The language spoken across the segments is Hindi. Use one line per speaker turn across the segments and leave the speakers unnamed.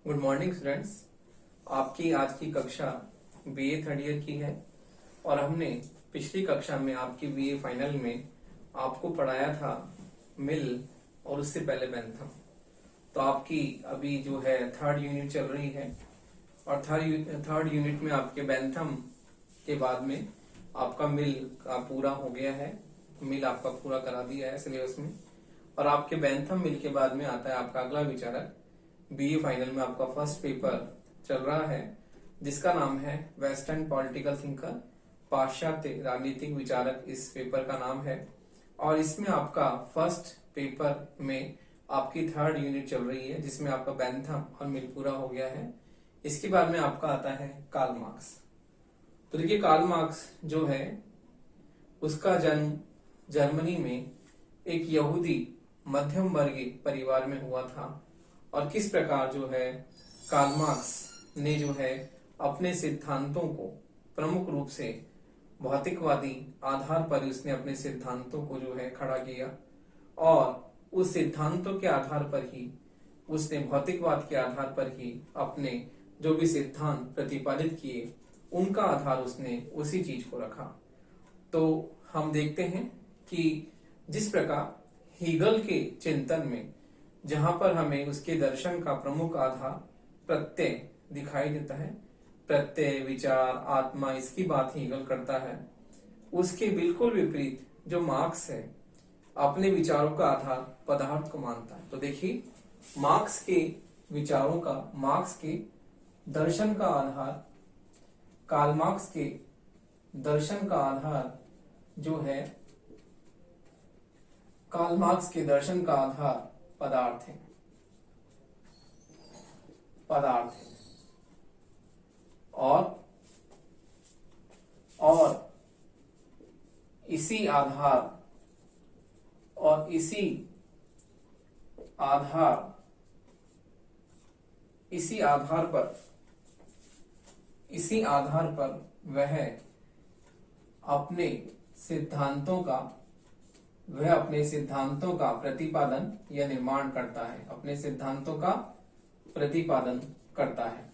Good morning students. आपकी आज की कक्षा बीए थर्ड ईयर की है और हमने पिछली कक्षा में आपकी बीए फाइनल में आपको पढ़ाया था मिल और उससे पहले बेंथम। तो आपकी अभी जो है थर्ड यूनिट चल रही है और थर्ड यूनिट में आपके बेंथम के बाद में आपका मिल का पूरा हो गया है। मिल आपका पूरा करा दिया है सिलेबस में और आपके बेंथम मिल के बाद में आता है आपका अगला विचारक। बीए फाइनल में आपका फर्स्ट पेपर चल रहा है जिसका नाम है वेस्टर्न पॉलिटिकल थिंकर, पाश्चात्य राजनीतिक विचारक इस पेपर का नाम है। और इसमें आपका फर्स्ट पेपर में आपकी थर्ड यूनिट चल रही है जिसमें आपका बेंथम और मिल पूरा हो गया है। इसके बाद में आपका आता है कार्ल मार्क्स। तो देखिए कार्ल मार्क्स जो है उसका जन्म जर्मनी में एक यहूदी मध्यम वर्गीय परिवार में हुआ था और किस प्रकार जो है कार्ल मार्क्स ने जो है अपने सिद्धांतों को प्रमुख रूप से भौतिकवादी आधार पर उसने अपने सिद्धांतों को जो है खड़ा किया और उस सिद्धांतों के आधार पर ही उसने भौतिकवाद के आधार पर ही अपने जो भी सिद्धांत प्रतिपादित किए उनका आधार उसने उसी चीज को रखा। तो हम देखते हैं कि जिस प्रकार हीगल के चिंतन में जहां पर हमें उसके दर्शन का प्रमुख आधार प्रत्यय दिखाई देता है, प्रत्यय विचार आत्मा, इसकी बात हीगल करता है। उसके बिल्कुल विपरीत जो मार्क्स है अपने विचारों का आधार पदार्थ को मानता है। तो देखिए मार्क्स के विचारों का, मार्क्स के दर्शन का आधार, कार्ल मार्क्स के दर्शन का आधार जो है, कार्ल मार्क्स के दर्शन का आधार पदार्थ है, पदार्थ है। और इसी आधार और इसी आधार पर वह अपने सिद्धांतों का प्रतिपादन या निर्माण करता है, अपने सिद्धांतों का प्रतिपादन करता है,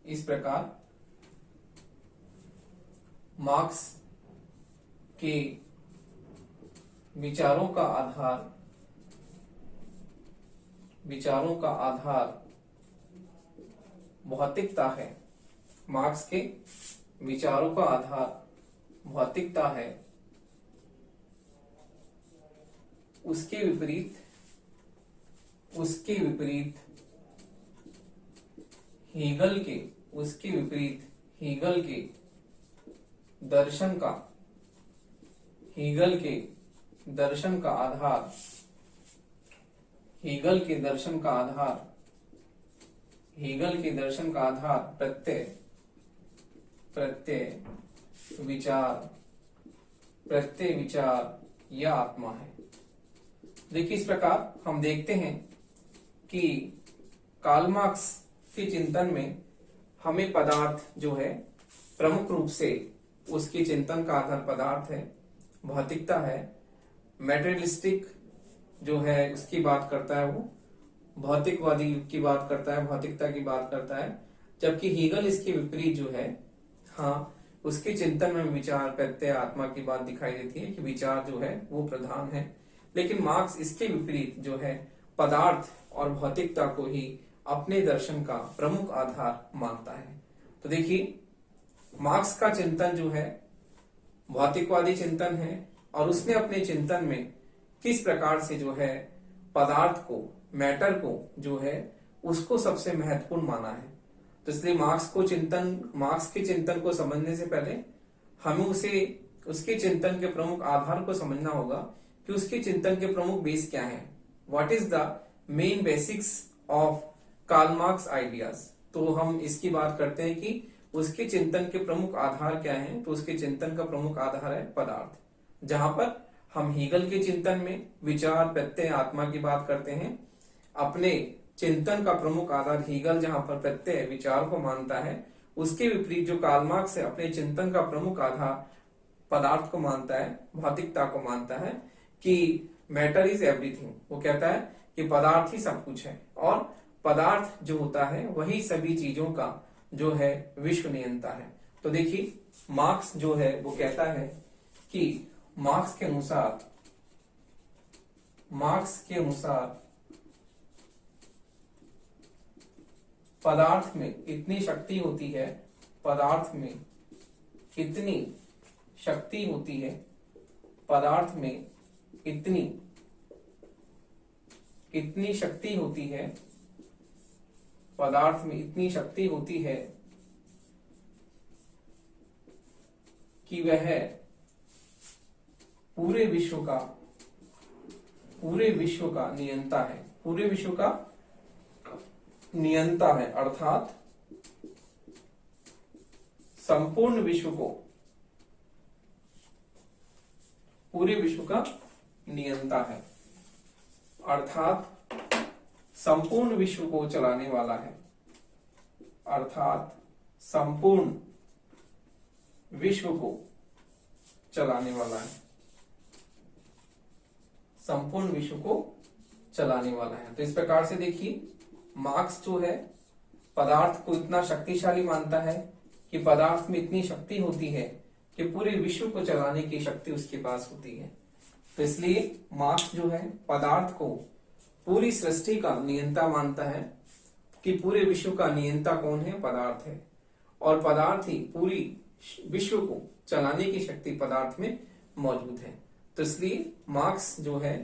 इस प्रकार मार्क्स के विचारों का आधार भौतिकता है। मार्क्स के विचारों का आधार भौतिकता है। उसके विपरीत हीगल के दर्शन का आधार प्रत्यय विचार या आत्मा है। देखिए इस प्रकार हम देखते हैं कि कार्ल मार्क्स के चिंतन में हमें पदार्थ जो है प्रमुख रूप से उसके चिंतन का आधार पदार्थ है, भौतिकता है, मैटेरियलिस्टिक जो है उसकी बात करता है, वो भौतिकवादी युग की बात करता है, भौतिकता की बात करता है। जबकि हीगल इसके विपरीत जो है, हाँ, उसके चिंतन में विचार प्रत्यय आत्मा की बात दिखाई देती है कि विचार जो है वो प्रधान है। लेकिन मार्क्स इसके विपरीत जो है पदार्थ और भौतिकता को ही अपने दर्शन का प्रमुख आधार मानता है। तो देखिए मार्क्स का चिंतन जो है भौतिकवादी चिंतन है और उसने अपने चिंतन में किस प्रकार से जो है पदार्थ को, मैटर को जो है उसको सबसे महत्वपूर्ण माना है। तो इसलिए मार्क्स के चिंतन को समझने से पहले हमें उसके चिंतन के प्रमुख आधार को समझना होगा कि उसके चिंतन के प्रमुख बेस क्या हैं, what is the main basics of Karl Marx ideas. तो हम इसकी बात करते हैं कि उसके चिंतन के प्रमुख आधार क्या हैं। तो उसके चिंतन का प्रमुख आधार है पदार्थ, जहां पर हम हीगल के चिंतन में विचार, प्रत्यय, आत्मा की बात करते हैं। अपने चिंतन का प्रमुख आधार हीगल जहां पर प्रत्यय, विचार को मानता है, उसके विपरीत जो कार्ल मार्क्स है अपने चिंतन का प्रमुख आधार पदार्थ को मानता है, भौतिकता को मानता है कि मैटर इज एवरीथिंग। वो कहता है कि पदार्थ ही सब कुछ है और पदार्थ जो होता है वही सभी चीजों का जो है विश्व नियंता है। तो देखिए मार्क्स जो है वो कहता है कि मार्क्स के अनुसार पदार्थ में इतनी शक्ति होती है, पदार्थ में इतनी शक्ति होती है, पदार्थ में इतनी शक्ति होती है, पदार्थ में इतनी शक्ति होती है कि वह पूरे विश्व का नियंता है, पूरे विश्व का नियंता है, अर्थात संपूर्ण विश्व को, पूरे विश्व का नियंता है, अर्थात संपूर्ण विश्व को चलाने वाला है, अर्थात संपूर्ण विश्व को चलाने वाला है, संपूर्ण विश्व को चलाने वाला है। तो इस प्रकार से देखिए मार्क्स जो है पदार्थ को इतना शक्तिशाली मानता है कि पदार्थ में इतनी शक्ति होती है कि पूरे विश्व को चलाने की शक्ति उसके पास होती है। तो इसलिए मार्क्स जो है पदार्थ को पूरी सृष्टि का नियंता मानता है कि पूरे विश्व का नियंता कौन है, पदार्थ है, और पदार्थ ही पूरी विश्व को चलाने की शक्ति पदार्थ में मौजूद है। तो इसलिए मार्क्स जो है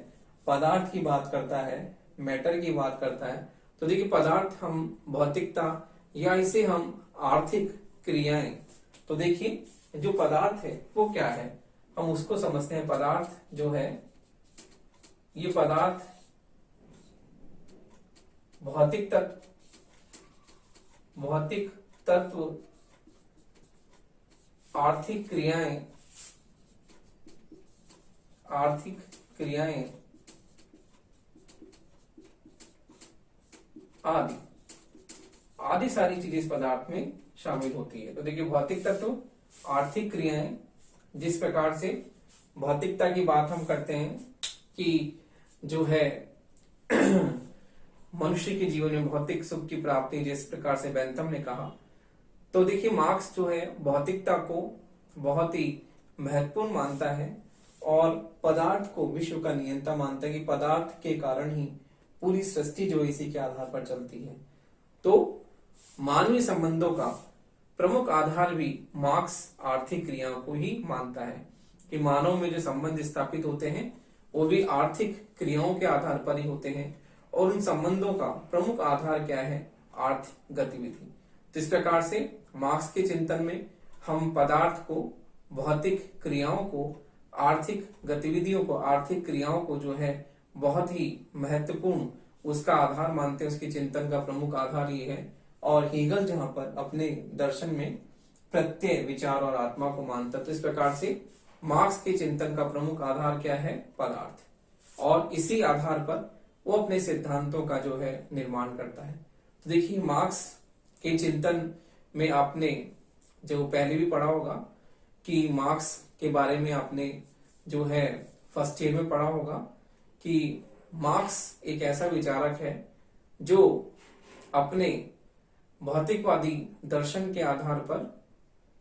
पदार्थ की बात करता है, मैटर की बात करता है। तो देखिए पदार्थ हम भौतिकता या इसे हम आर्थिक क्रियाएं, तो देखिए जो पदार्थ है वो क्या है, हम उसको समझते हैं। पदार्थ जो है ये पदार्थ भौतिक तत्व, आर्थिक क्रियाएं आदि सारी चीजें इस पदार्थ में शामिल होती है। तो देखिए भौतिक तत्व, आर्थिक क्रियाएं, जिस प्रकार से भौतिकता की बात हम करते हैं कि जो है मनुष्य के जीवन में भौतिक सुख की प्राप्ति, जिस प्रकार से बेंथम ने कहा। तो देखिए मार्क्स जो है भौतिकता को बहुत ही महत्वपूर्ण मानता है और पदार्थ को विश्व का नियंता मानता है कि पदार्थ के कारण ही पूरी सृष्टि जो इसी के आधार पर चलती है। तो मानवीय संबंधों का प्रमुख आधार भी मार्क्स आर्थिक क्रियाओं को ही मानता है कि मानव में जो संबंध स्थापित होते हैं वो भी आर्थिक क्रियाओं के आधार पर ही होते हैं और उन संबंधों का प्रमुख आधार क्या है, आर्थिक गतिविधि। तो इस प्रकार से मार्क्स के चिंतन में हम पदार्थ को, भौतिक क्रियाओं को, आर्थिक गतिविधियों को, आर्थिक क्रियाओं को जो है बहुत ही महत्वपूर्ण उसका आधार मानते हैं, उसके चिंतन का प्रमुख आधार ये है। और हीगल जहां पर अपने दर्शन में प्रत्यय, विचार और आत्मा को मानता, तो इस प्रकार से मार्क्स के चिंतन का प्रमुख आधार क्या है, पदार्थ, और इसी आधार पर वो अपने सिद्धांतों का जो है निर्माण करता है। तो देखिए मार्क्स के चिंतन में आपने जो पहले भी पढ़ा होगा कि मार्क्स के बारे में आपने जो है फर्स्ट ईयर में पढ़ा होगा कि मार्क्स एक ऐसा विचारक है जो अपने भौतिकवादी दर्शन के आधार पर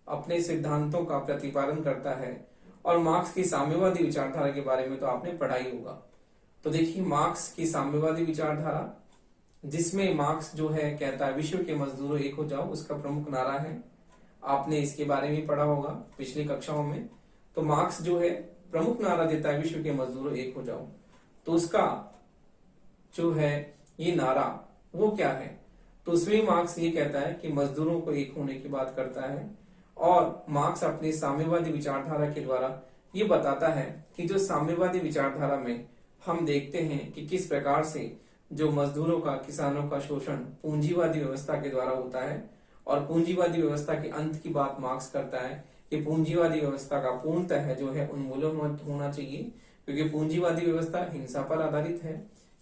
अपने सिद्धांतों का प्रतिपादन करता है। और मार्क्स की साम्यवादी विचारधारा के बारे में तो आपने पढ़ा ही होगा। तो देखिए मार्क्स की साम्यवादी विचारधारा, जिसमें मार्क्स जो है कहता है विश्व के मजदूरों एक हो जाओ, उसका प्रमुख नारा है। आपने इसके बारे में पढ़ा होगा पिछली कक्षाओं में। तो मार्क्स जो है प्रमुख नारा देता है विश्व के मजदूरों एक हो जाओ। तो उसका जो है ये नारा वो क्या है, तो उसमें मार्क्स ये कहता है कि मजदूरों को एक होने की बात करता है। और मार्क्स अपनी साम्यवादी विचारधारा के द्वारा ये बताता है कि जो साम्यवादी विचारधारा में हम देखते हैं कि किस प्रकार से जो मजदूरों का, किसानों का शोषण पूंजीवादी व्यवस्था के द्वारा होता है। और पूंजीवादी व्यवस्था के अंत की बात मार्क्स करता है कि पूंजीवादी व्यवस्था का पूर्णतः जो है उन्मूलन होना चाहिए, क्योंकि पूंजीवादी व्यवस्था हिंसा पर आधारित है,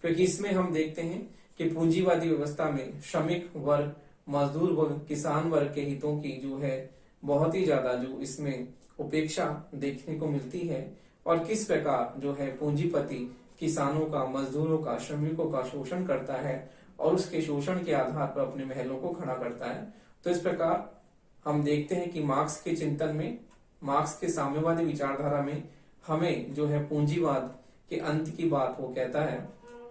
क्योंकि इसमें हम देखते हैं कि पूंजीवादी व्यवस्था में श्रमिक वर्ग, मजदूर वर्ग, किसान वर्ग के हितों की जो है बहुत ही ज्यादा जो इसमें उपेक्षा देखने को मिलती है, और किस प्रकार जो है पूंजीपति किसानों का, मजदूरों का, श्रमिकों का शोषण करता है और उसके शोषण के आधार पर अपने महलों को खड़ा करता है। तो इस प्रकार हम देखते हैं कि मार्क्स के चिंतन में, मार्क्स के साम्यवादी विचारधारा में हमें जो है पूंजीवाद के अंत की बात वो कहता है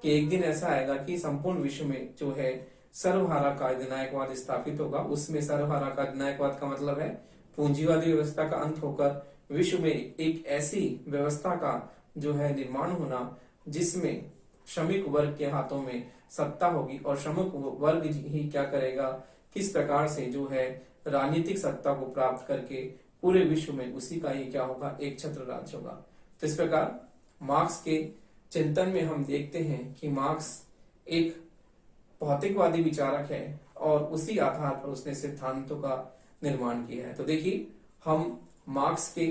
कि एक दिन ऐसा आएगा कि संपूर्ण विश्व में जो है सर्वहारा का अधिनायकवाद स्थापित होगा। उसमें सर्वहारा का अधिनायकवाद का मतलब है पूंजीवादी व्यवस्था का अंत होकर विश्व में एक ऐसी व्यवस्था का जो है निर्माण होना जिसमें श्रमिक वर्ग के हाथों में सत्ता होगी, और श्रमिक वर्ग ही क्या करेगा, किस प्रकार से जो है राजनीतिक सत्ता को प्राप्त करके पूरे विश्व में उसी का ही क्या होगा, एक छत्र राज्य होगा। तो इस प्रकार मार्क्स के चिंतन में हम देखते हैं कि मार्क्स एक भौतिकवादी विचारक है और उसी आधार पर उसने सिद्धांतों का निर्माण किया है। तो देखिए, हम मार्क्स के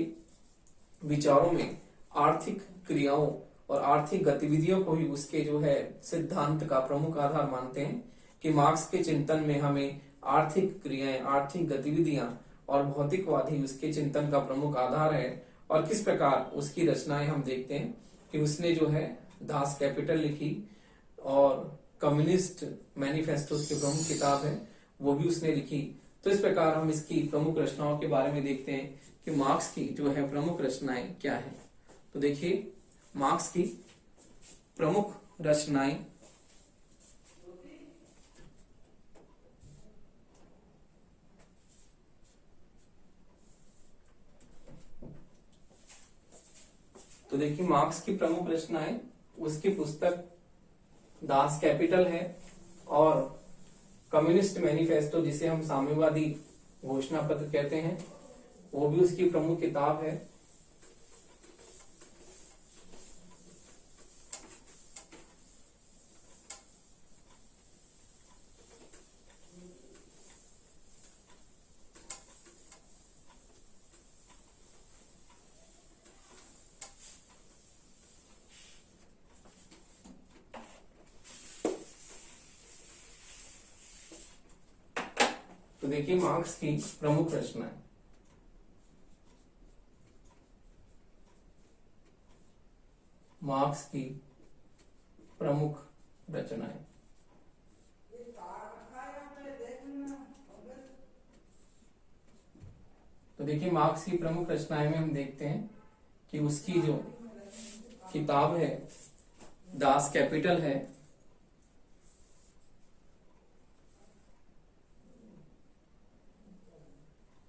विचारों में आर्थिक क्रियाओं और आर्थिक गतिविधियों को ही उसके जो है सिद्धांत का प्रमुख आधार मानते हैं कि मार्क्स के चिंतन में हमें आर्थिक क्रियाएं, आर्थिक गतिविधियां और भौतिकवाद ही उसके चिंतन का प्रमुख आधार है। और किस प्रकार उसकी रचनाएं हम देखते हैं कि उसने जो है दास कैपिटल लिखी और कम्युनिस्ट मैनिफेस्टो की प्रमुख किताब है वो भी उसने लिखी। तो इस प्रकार हम इसकी प्रमुख रचनाओं के बारे में देखते हैं कि मार्क्स की जो है प्रमुख रचनाएं क्या है। तो देखिए, मार्क्स की प्रमुख रचनाएं तो देखिए, मार्क्स की प्रमुख रचनाएं, उसकी पुस्तक दास कैपिटल है और कम्युनिस्ट मैनिफेस्टो जिसे हम साम्यवादी घोषणा पत्र कहते हैं वो भी उसकी प्रमुख किताब है। तो देखिए, मार्क्स की प्रमुख रचनाएं, मार्क्स की प्रमुख रचनाएं, तो देखिए, मार्क्स की प्रमुख रचनाएं में हम देखते हैं कि उसकी जो किताब है दास कैपिटल है,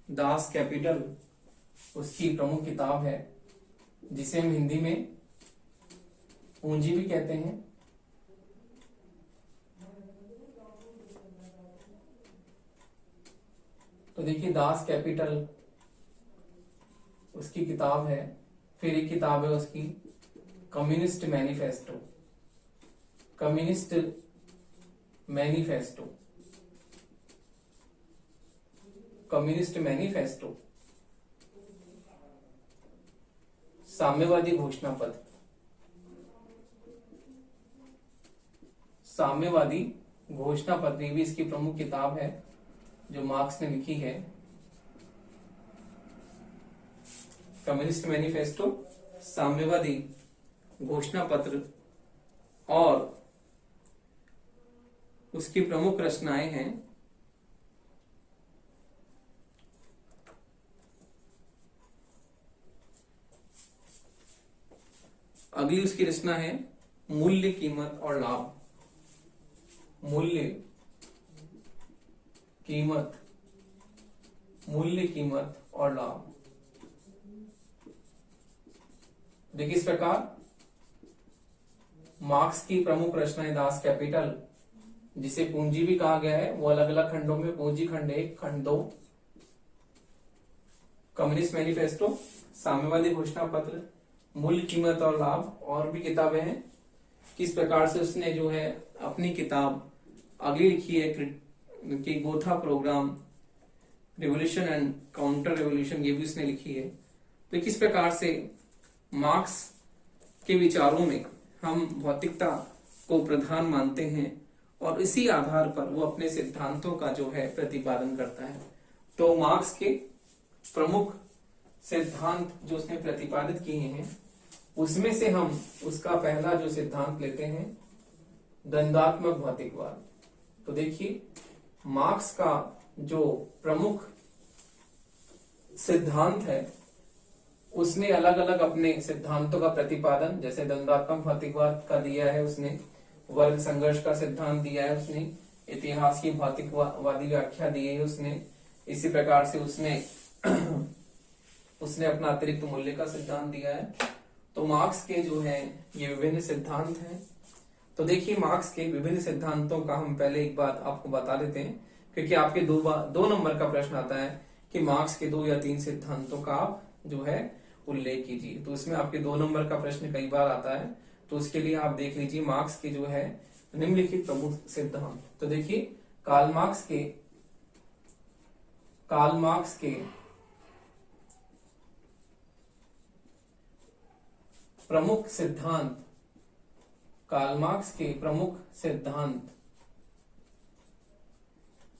दास कैपिटल उसकी प्रमुख किताब है जिसे हम हिंदी में पूंजी भी कहते हैं। तो देखिए, दास कैपिटल उसकी किताब है। फिर एक किताब है उसकी communist manifesto, communist manifesto, communist manifesto, साम्यवादी घोषणा पत्र, साम्यवादी घोषणा पत्र भी इसकी प्रमुख किताब है जो मार्क्स ने लिखी है। कम्युनिस्ट मैनिफेस्टो, साम्यवादी घोषणा पत्र और उसकी प्रमुख रचनाएं हैं अगली उसकी रचना है मूल्य, कीमत और लाभ। मूल्य, कीमत, मूल्य, कीमत और लाभ। देखिए, इस प्रकार मार्क्स की प्रमुख रचनाएं दास कैपिटल, जिसे पूंजी भी कहा गया है, वो अलग अलग खंडों में, पूंजी खंड 1, खंड 2, कम्युनिस्ट मैनिफेस्टो, साम्यवादी घोषणा पत्र, मूल्य, कीमत और लाभ, और भी किताबें हैं। किस प्रकार से उसने जो है अपनी किताब अगली लिखी है कि Gotha programme, revolution and counter revolution, ये भी उसने लिखी है। तो किस प्रकार से मार्क्स के विचारों में हम भौतिकता को प्रधान मानते हैं और इसी आधार पर वो अपने सिद्धांतों का जो है प्रतिपादन करता है। तो मार्क्स के प्रमुख सिद्धांत जो उसने प्रतिपादित किए हैं उसमें से हम उसका पहला जो सिद्धांत लेते हैं द्वंद्वात्मक भौतिकवाद। तो देखिए मार्क्स का जो प्रमुख सिद्धांत है उसने अलग अलग अपने सिद्धांतों का प्रतिपादन, जैसे द्वंद्वात्मक भौतिकवाद का दिया है उसने, वर्ग संघर्ष का सिद्धांत दिया है उसने, इतिहास की भौतिकवादी व्याख्या दी है उसने, इसी प्रकार से उसने अपना अतिरिक्त मूल्य का सिद्धांत दिया है। तो मार्क्स के जो है ये विभिन्न सिद्धांत हैं। तो देखिए मार्क्स के विभिन्न सिद्धांतों का हम पहले एक बात आपको बता देते हैं, क्योंकि आपके दो नंबर का प्रश्न आता है कि मार्क्स के 2 या 3 सिद्धांतों का आप जो है उल्लेख कीजिए। तो इसमें आपके 2 नंबर का प्रश्न कई बार आता है, तो उसके लिए आप देख लीजिए मार्क्स के जो है निम्नलिखित प्रमुख सिद्धांत। तो देखिए कार्ल मार्क्स के प्रमुख सिद्धांत, कार्ल मार्क्स के प्रमुख सिद्धांत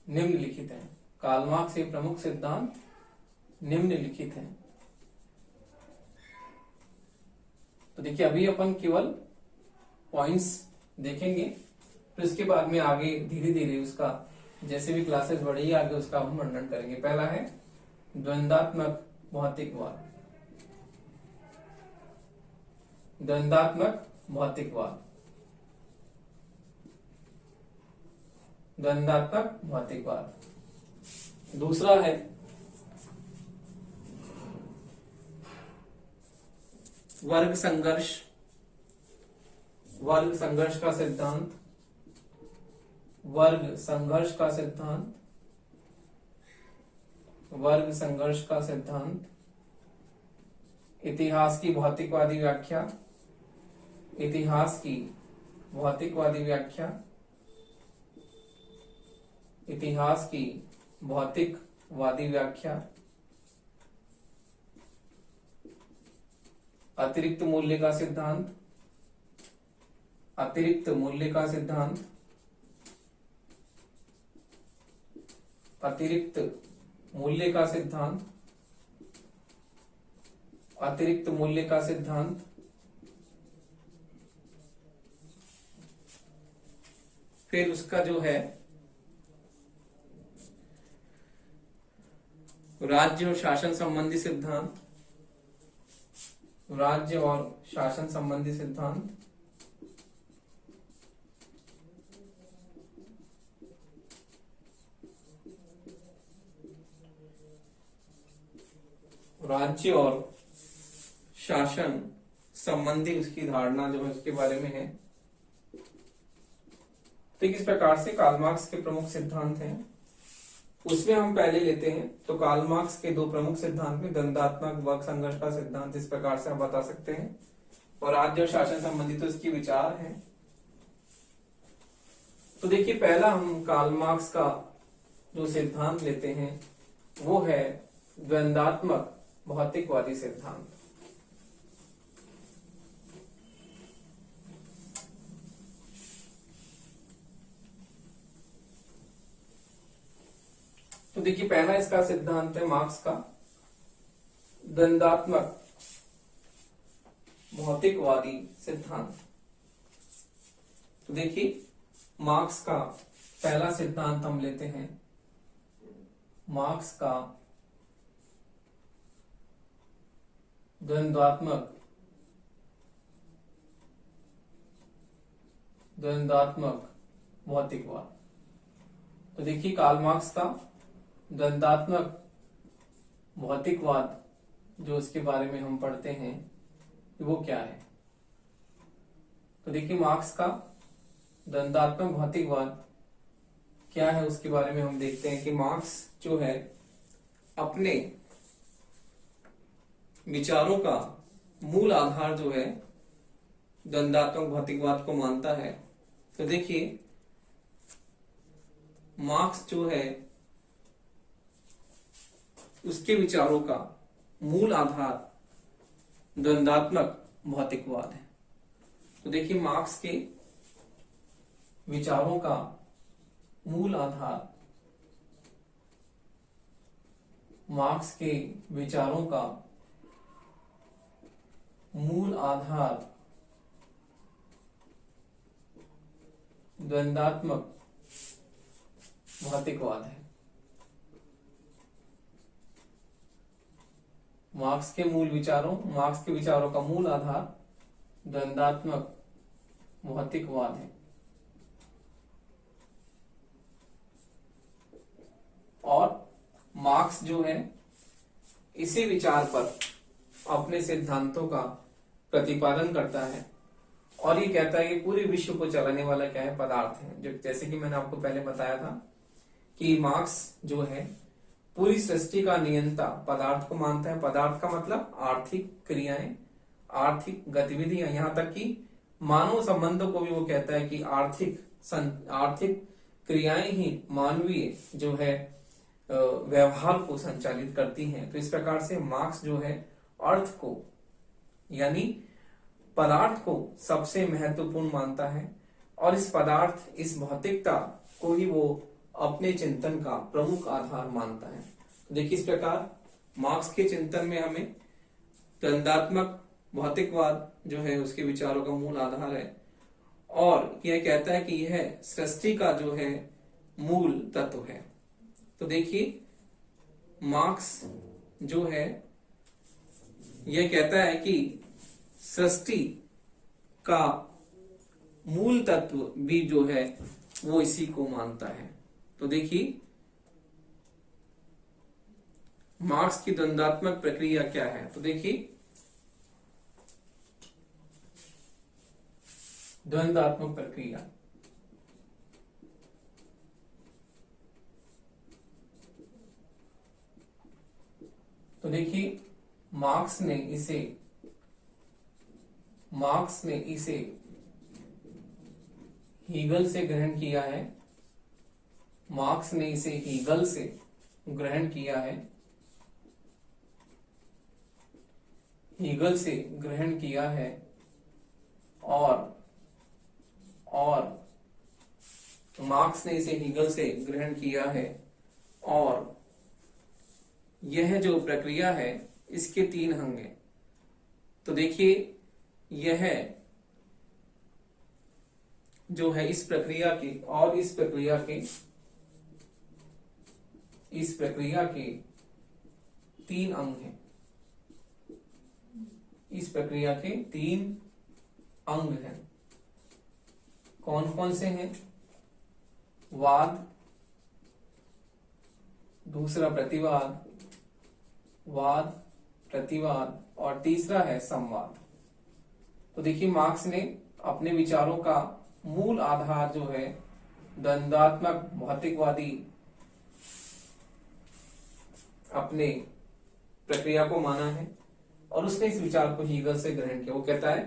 निम्नलिखित हैं। कार्ल मार्क्स के प्रमुख सिद्धांत निम्नलिखित हैं। तो देखिए अभी अपन केवल पॉइंट्स देखेंगे, फिर उसके बाद में आगे धीरे धीरे उसका जैसे भी क्लासेस बढ़ेगी आगे उसका हम वर्णन करेंगे। पहला है द्वंद्वात्मक भौतिकवाद। द्वंद्वात्मक भौतिकवाद, द्वंद्वात्मक भौतिकवाद। दूसरा है वर्ग संघर्ष, वर्ग संघर्ष का सिद्धांत, वर्ग संघर्ष का सिद्धांत, वर्ग संघर्ष का सिद्धांत। इतिहास की भौतिकवादी व्याख्या, इतिहास की भौतिकवादी व्याख्या, इतिहास की भौतिकवादी व्याख्या। अतिरिक्त मूल्य का सिद्धांत, अतिरिक्त मूल्य का सिद्धांत, अतिरिक्त मूल्य का सिद्धांत, अतिरिक्त मूल्य का सिद्धांत। फिर उसका जो है राज्य और शासन संबंधी सिद्धांत, राज्य और शासन संबंधी सिद्धांत। राज्य और शासन संबंधी उसकी धारणा जो है उसके बारे में है। तो किस प्रकार से कार्ल मार्क्स के प्रमुख सिद्धांत हैं उसमें हम पहले लेते हैं। तो कार्ल मार्क्स के 2 प्रमुख सिद्धांत में द्वंद्वात्मक वर्ग संघर्ष का सिद्धांत इस प्रकार से आप बता सकते हैं, और राज्य और शासन संबंधी तो इसकी विचार है। तो देखिए पहला हम कार्ल मार्क्स का जो सिद्धांत लेते हैं वो है द्वंद्वात्मक भौतिकवादी सिद्धांत। तो देखिए पहला इसका सिद्धांत है मार्क्स का द्वंद्वात्मक भौतिकवादी सिद्धांत। तो देखिए मार्क्स का पहला सिद्धांत हम लेते हैं, मार्क्स का द्वंद्वात्मक भौतिकवाद। तो देखिए कार्ल मार्क्स का द्वंद्वात्मक भौतिकवाद जो इसके बारे में हम पढ़ते हैं वो क्या है। तो देखिए मार्क्स का द्वंद्वात्मक भौतिकवाद क्या है उसके बारे में हम देखते हैं कि मार्क्स जो है अपने विचारों का मूल आधार जो है द्वंद्वात्मक भौतिकवाद को मानता है। तो देखिए मार्क्स जो है उसके विचारों का मूल आधार द्वंद्वात्मक भौतिकवाद है। तो देखिए मार्क्स के विचारों का मूल आधार, मार्क्स के विचारों का मूल आधार द्वंद्वात्मक भौतिकवाद है। मार्क्स के विचारों का मूल आधार द्वंद्वात्मक भौतिकवाद है। और मार्क्स जो है इसी विचार पर अपने सिद्धांतों का प्रतिपादन करता है और ये कहता है कि पूरे विश्व को चलाने वाला क्या है, पदार्थ है। जो जैसे कि मैंने आपको पहले बताया था कि मार्क्स जो है पूरी सृष्टि का नियंता पदार्थ को मानता है। पदार्थ का मतलब आर्थिक क्रियाएं, आर्थिक गतिविधियां, यहां तक कि मानव संबंधों को भी वो कहता है कि आर्थिक क्रियाएं ही मानवीय जो है व्यवहार को संचालित करती हैं। तो इस प्रकार से मार्क्स जो है अर्थ को यानी पदार्थ को सबसे महत्वपूर्ण मानता है और इस भौतिकता को ही वो अपने चिंतन का प्रमुख आधार मानता है। तो देखिए इस प्रकार मार्क्स के चिंतन में हमें द्वंद्वात्मक भौतिकवाद जो है उसके विचारों का मूल आधार है और यह कहता है कि यह सृष्टि का जो है मूल तत्व है। तो देखिए मार्क्स जो है यह कहता है कि सृष्टि का मूल तत्व भी जो है वो इसी को मानता है। तो देखिए मार्क्स की द्वंद्वात्मक प्रक्रिया क्या है। तो देखिए द्वंद्वात्मक प्रक्रिया, तो देखिए मार्क्स ने इसे हीगल से ग्रहण किया है। मार्क्स ने इसे हीगल से ग्रहण किया है, हीगल से ग्रहण किया है और मार्क्स ने इसे हीगल से ग्रहण किया है और यह जो प्रक्रिया है इसके 3 अंग हैं। तो देखिए यह जो है इस प्रक्रिया के 3 अंग हैं। इस प्रक्रिया के 3 अंग हैं। कौन कौन से हैं? वाद, दूसरा प्रतिवाद, वाद प्रतिवाद और तीसरा है संवाद। तो देखिए मार्क्स ने अपने विचारों का मूल आधार जो है द्वंद्वात्मक भौतिकवादी अपने प्रक्रिया को माना है और उसने इस विचार को हीगल से ग्रहण किया। वो कहता है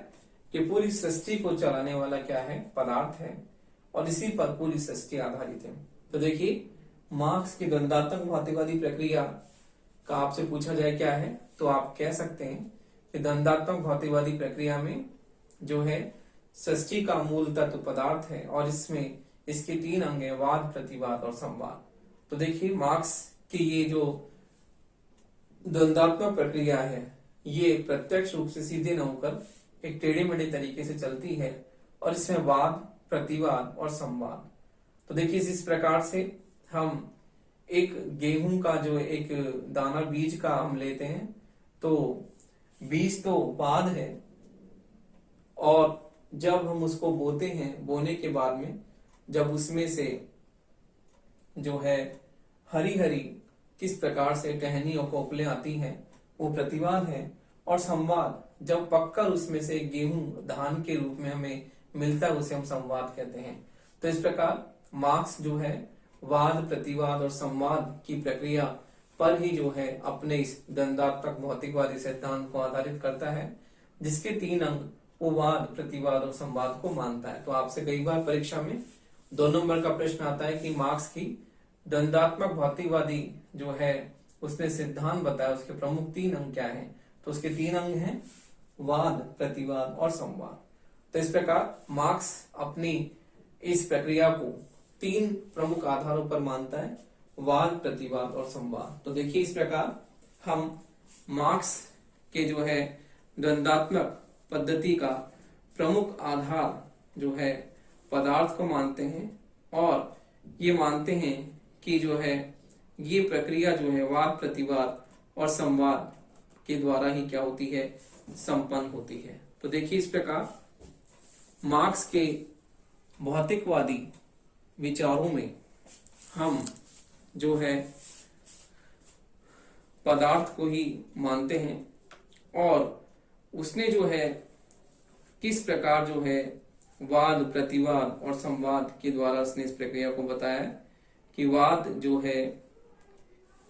कि पूरी सृष्टि को चलाने वाला क्या है, पदार्थ है और इसी पर पूरी सृष्टि आधारित है। तो देखिए मार्क्स की द्वंद्वात्मक भौतिकवादी प्रक्रिया का आपसे पूछा जाए क्या है तो आप कह सकते हैं कि द्वंद्वात्मक भौतिकवादी प्रक्रिया में जो है सृष्टि का मूल तत्व पदार्थ है और इसमें इसके 3 अंग हैं, वाद प्रतिवाद और संवाद। तो देखिए मार्क्स की ये जो द्वंद्वात्मक प्रक्रिया है ये प्रत्यक्ष रूप से सीधे न होकर एक टेढ़े मेढ़े तरीके से चलती है और इसमें वाद प्रतिवाद और संवाद। तो देखिए इस प्रकार से हम एक गेहूं का जो एक दाना बीज का हम लेते हैं तो बीज तो वाद है और जब हम उसको बोते हैं, बोने के बाद में जब उसमें से जो है हरी हरी किस प्रकार से टहनी और कोपलें आती हैं वो प्रतिवाद है और संवाद जब पककर उसमें से गेहूं धान के रूप में हमें मिलता है उसे हम संवाद कहते हैं। तो इस प्रकार मार्क्स जो है वाद प्रतिवाद और संवाद की प्रक्रिया पर ही जो है अपने इस द्वंद्वात्मक भौतिकवादी सिद्धांत को आधारित करता है जिसके 3 अंग वो वाद प्रतिवाद और संवाद को मानता है। तो आपसे कई बार परीक्षा में 2 नंबर का प्रश्न आता है कि मार्क्स की द्वंद्वात्मक भौतिकवादी जो है उसने सिद्धांत बताया उसके प्रमुख 3 अंग क्या हैं। तो उसके 3 अंग हैं वाद प्रतिवाद और संवाद। तो इस प्रकार मार्क्स अपनी इस प्रक्रिया को 3 प्रमुख आधारों पर मानता है, वाद, प्रतिवाद और संवाद। तो देखिए इस प्रकार हम मार्क्स के जो है द्वंद्वात्मक पद्धति का प्रमुख आधार जो है पदार्थ को मानते हैं, और ये मानते हैं कि जो है ये प्रक्रिया जो है वाद, प्रतिवाद और संवाद के द्वारा ही क्या होती है, संपन्न होती है। तो देखिए इस प्रकार मार्क्स के भौतिकवादी विचारों में हम जो है पदार्थ को ही मानते हैं, और उसने जो है किस प्रकार जो है वाद, प्रतिवाद और संवाद के द्वारा उसने इस प्रक्रिया को बताया कि वाद जो है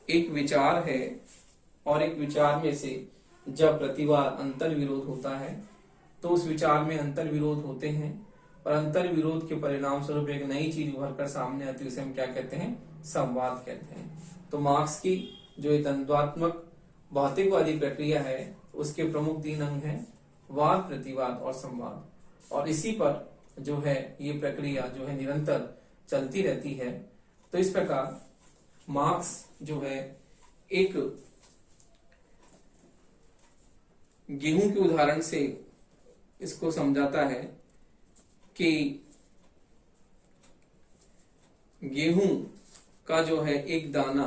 एक विचार है, और एक विचार में से जब प्रतिवाद अंतर विरोध होता है तो उस विचार में अंतर विरोध होते हैं, और अंतर विरोध के परिणाम स्वरूप एक नई चीज उभर कर सामने आती है, उसे हम क्या कहते हैं, संवाद कहते हैं। तो मार्क्स की जो द्वंद्वात्मक भौतिकवादी प्रक्रिया है उसके प्रमुख 3 अंग हैं, वाद, प्रतिवाद और संवाद, और इसी पर जो है ये प्रक्रिया जो है निरंतर चलती रहती है। तो इस प्रकार मार्क्स जो है एक गेहूं के उदाहरण से इसको समझाता है कि गेहूं का जो है एक दाना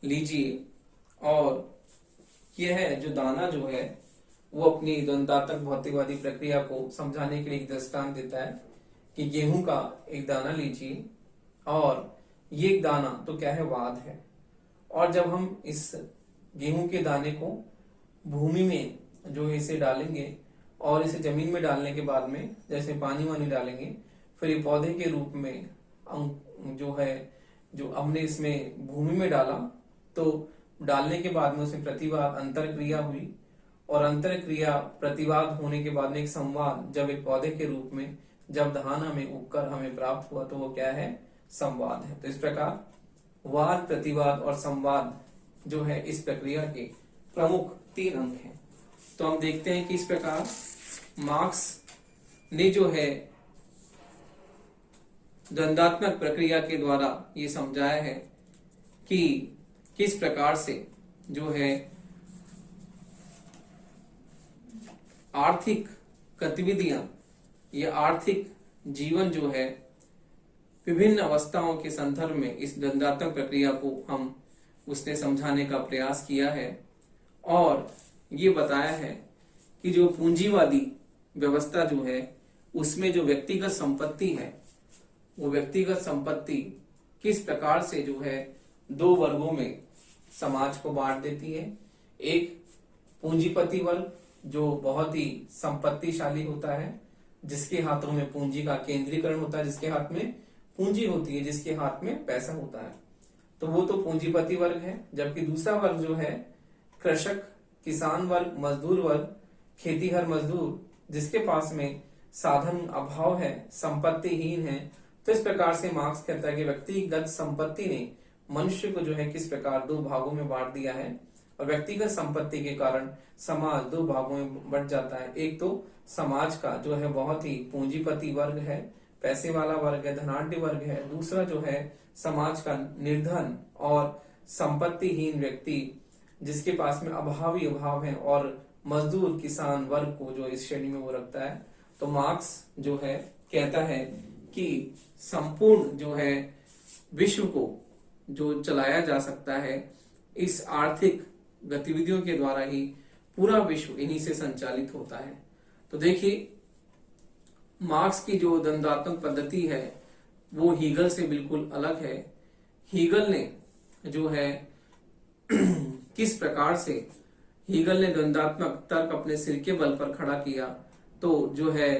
लीजिए, और यह जो दाना जो है वो अपनी द्वंद्वात्मक भौतिकवादी प्रक्रिया को समझाने के लिए एक दृष्टांत देता है कि गेहूं का एक दाना लीजिए, और ये एक दाना तो क्या है, वाद है। और जब हम इस गेहूं के दाने को भूमि में जो है इसे डालेंगे, और इसे जमीन में डालने के बाद में जैसे पानी वानी डालेंगे, फिर ये पौधे के रूप में जो है जो हमने इसमें भूमि में डाला, तो डालने के बाद में उसमें प्रतिवाद अंतर क्रिया हुई, और अंतर क्रिया प्रतिवाद होने के बाद में एक संवाद जब एक पौधे के रूप में जब धान हमें उगकर हमें प्राप्त हुआ तो वो क्या है, संवाद है। तो इस प्रकार वाद, प्रतिवाद और संवाद जो है इस प्रक्रिया के प्रमुख 3 अंग हैं। तो हम देखते हैं कि इस प्रकार मार्क्स ने जो है द्वंद्वात्मक प्रक्रिया के द्वारा ये समझाया है कि किस प्रकार से जो है आर्थिक गतिविधियां या आर्थिक जीवन जो है विभिन्न अवस्थाओं के संदर्भ में इस द्वंद्वात्मक प्रक्रिया को हम उसने समझाने का प्रयास किया है, और ये बताया है कि जो पूंजीवादी व्यवस्था जो है उसमें जो व्यक्तिगत संपत्ति है वो व्यक्तिगत संपत्ति किस प्रकार से जो है 2 वर्गों में समाज को बांट देती है। एक पूंजीपति वर्ग जो बहुत ही संपत्तिशाली होता है, जिसके हाथों में पूंजी का केंद्रीकरण होता है, जिसके हाथ में पूंजी होती है, जिसके हाथ में पैसा होता है, तो वो तो पूंजीपति वर्ग है। जबकि दूसरा वर्ग जो है कृषक, किसान वर्ग, मजदूर वर्ग, खेतीहर मजदूर, जिसके पास में साधन अभाव है, संपत्तिहीन है। तो इस प्रकार से मार्क्स कहता है कि व्यक्तिगत संपत्ति ने मनुष्य को जो है किस प्रकार 2 भागों में बांट दिया है, और व्यक्तिगत संपत्ति के कारण समाज 2 भागों में बंट जाता है। एक तो समाज का जो है बहुत ही पूंजीपति वर्ग है, पैसे वाला वर्ग है, धनाढ्य वर्ग है। दूसरा जो है समाज का निर्धन और संपत्तिहीन व्यक्ति, जिसके पास में अभावी अभाव है, और मजदूर किसान वर्ग को जो इस श्रेणी में वो रखता है। तो मार्क्स जो है कहता है कि संपूर्ण जो है विश्व को जो चलाया जा सकता है इस आर्थिक गतिविधियों के द्वारा ही, पूरा विश्व इन्हीं से संचालित होता है। तो देखिए मार्क्स की जो द्वंद्वात्मक पद्धति है वो हीगल से बिल्कुल अलग है। हीगल ने जो है किस प्रकार से हीगल ने द्वंद्वात्मक तर्क अपने सिर के बल पर खड़ा किया, तो जो है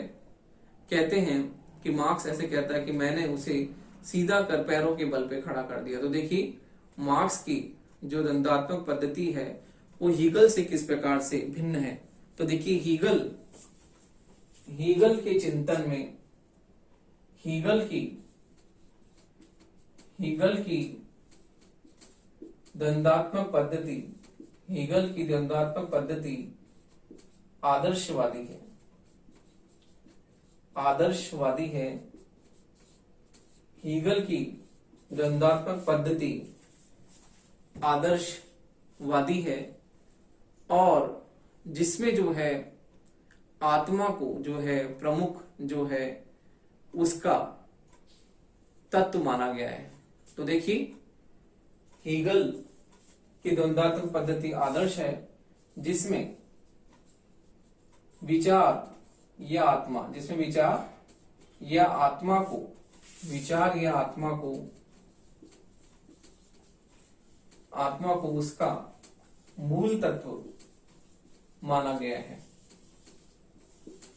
कहते हैं कि मार्क्स ऐसे कहता है कि मैंने उसे सीधा कर पैरों के बल पे खड़ा कर दिया। तो देखिए मार्क्स की जो द्वंद्वात्मक पद्धति है वो हीगल से किस प्रकार से भिन्न है। तो देखिए हीगल के चिंतन में हीगल की द्वंद्वात्मक पद्धति आदर्शवादी है। आदर्शवादी है, हीगल की द्वंद्वात्मक पद्धति आदर्शवादी है और जिसमें जो है आत्मा को जो है प्रमुख जो है उसका तत्व माना गया है। तो देखिए हीगल की द्वंद्वात्मक पद्धति आदर्श है जिसमें विचार या आत्मा, जिसमें विचार या आत्मा को उसका मूल तत्व माना गया है।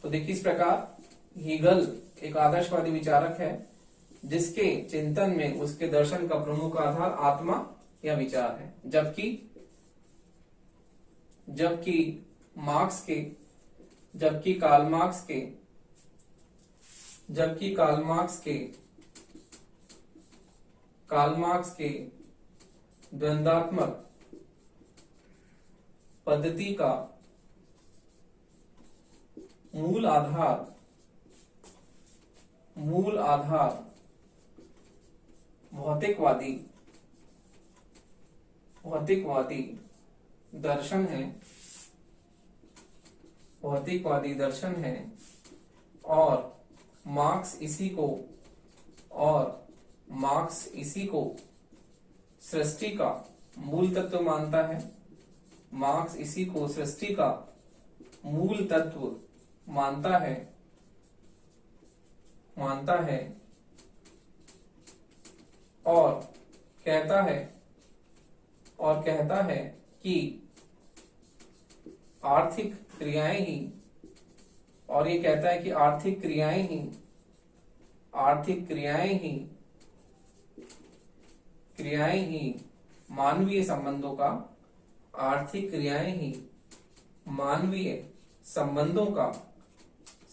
तो देखिए इस प्रकार हीगल एक आदर्शवादी विचारक है जिसके चिंतन में उसके दर्शन का प्रमुख आधार आत्मा या विचार है, जबकि कार्ल मार्क्स के द्वंद्वात्मक पद्धति का मूल आधार भौतिकवादी दर्शन है और मार्क्स इसी को सृष्टि का मूल तत्व मानता है। मार्क्स इसी को सृष्टि का मूल तत्व मानता है और कहता है कि आर्थिक क्रियाएं ही मानवीय संबंधों का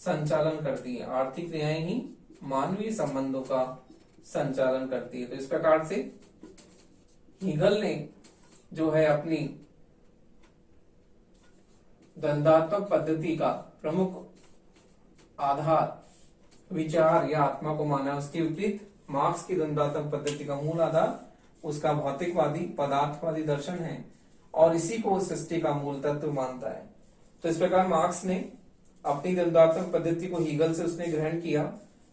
संचालन करती है। आर्थिक क्रियाएं ही मानवीय संबंधों का संचालन करती है। तो इस प्रकार से हीगल ने जो है अपनी द्वंद्वात्मक पद्धति का प्रमुख आधार विचार या आत्मा को माना। उसके विपरीत मार्क्स की द्वंद्वात्मक पद्धति का मूल आधार उसका भौतिकवादी पदार्थवादी दर्शन है और इसी को सृष्टि का मूल तत्व मानता है। तो इस प्रकार मार्क्स ने अपनी द्वंद्वात्मक पद्धति को हीगल से उसने ग्रहण किया,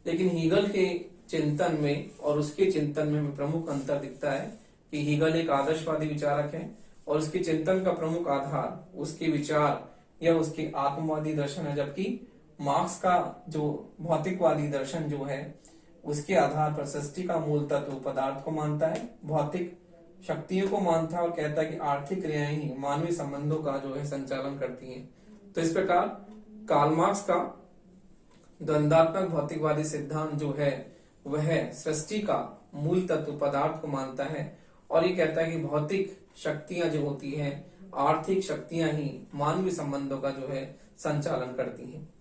लेकिन हीगल के चिंतन में और उसके चिंतन में प्रमुख अंतर दिखता है कि हीगल एक आदर्शवादी विचारक है और उसके चिंतन का प्रमुख आधार उसके विचार या उसके आत्मवादी दर्शन है, जबकि मार्क्स का जो भौतिकवादी दर्शन जो है उसके आधार पर सृष्टि का मूल तत्व पदार्थ को मानता है, भौतिक शक्तियों को मानता है और कहता है कि आर्थिक क्रियाएं ही मानवीय संबंधों का जो है संचालन करती हैं। तो इस प्रकार कार्ल मार्क्स का द्वंद्वात्मक भौतिकवादी सिद्धांत जो है वह सृष्टि का मूल तत्व पदार्थ को मानता है और ये कहता है कि भौतिक शक्तियां जो होती हैं, आर्थिक शक्तियां ही मानवीय संबंधों का जो है संचालन करती हैं।